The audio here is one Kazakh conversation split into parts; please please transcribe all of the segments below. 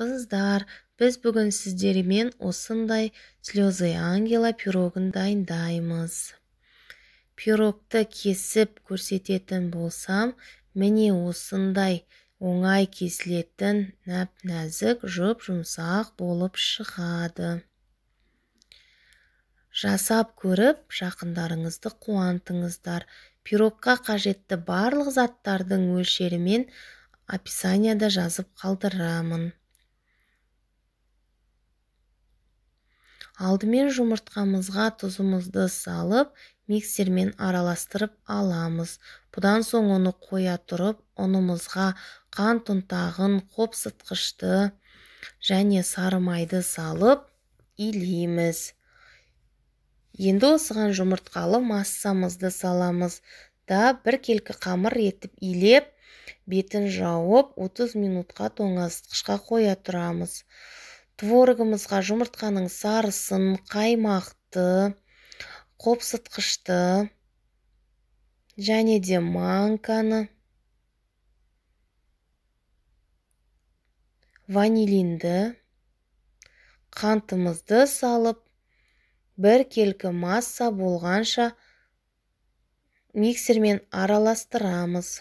Қыздар, біз бүгін сіздермен осындай слезы ангела пирогын дайындаймыз. Пирогты кесіп көрсететін болсам, міне осындай оңай кесілетін нәп-нәзік жұп-жұмсақ болып шығады. Жасап көріп, жақындарыңызды қуантыңыздар. Пирогқа қажетті барлық заттардың мөлшерімен описанияда жазып қалдырамын. Алдымен жұмыртқамызға тұзымызды салып, миксермен араластырып аламыз. Бұдан соң оны қоя тұрып, ұнымызға қант ұнтағын, қопсытқышты және сары майды салып илейміз. Енді осыған жұмыртқалы массамызды саламыз да бір келкі қамыр етіп илеп, бетін жауып 30 минутқа тоңазытқышқа қоя тұрамыз. Творогымызға жұмыртқаның сарысын, қаймақты, қопсытқышты және де манканы, ванилинді, қантымызды салып, бір келкі масса болғанша миксермен араластырамыз.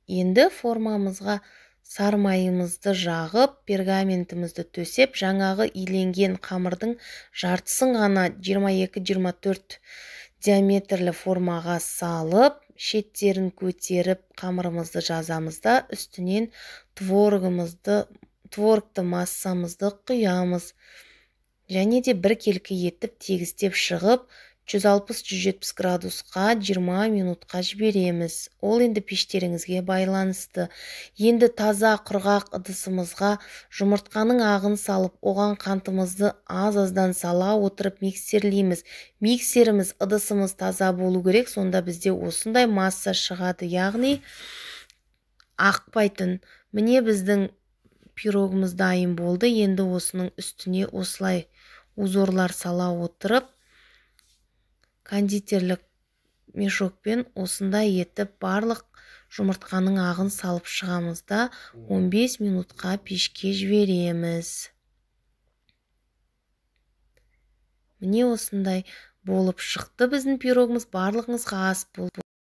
Енді формамызға сары майымызды жағып, пергаментімізді төсеп, жаңағы иленген қамырдың жартысын ғана 22-24 диаметрлі формаға салып, шеттерін көтеріп, қамырымызды жазамыз да, үстінен творогты массамызды құямыз. Және де бір келкі етіп тегістеп шығып, 160-170 градусқа 20 минутқа жібереміз. Ол енді пештеріңізге байланысты. Енді таза құрғақ ыдысымызға жұмыртқаның ағын салып, оған қантымызды аз-аздан сала отырып миксерлейміз. Миксеріміз, ыдысымыз таза болу керек, сонда бізде осындай масса шығады, яғни ақпайтын. Міне біздің пирогымыз дайын болды. Енді осының үстіне осылай узорлар сала отырып, кондитерлік мешокпен осындай етіп барлық жұмыртқаның ағын салып шығамыз да 15 минутқа пешке жібереміз. Міне осындай болып шықты біздің пирогымыз. Барлығыңызға ас болды.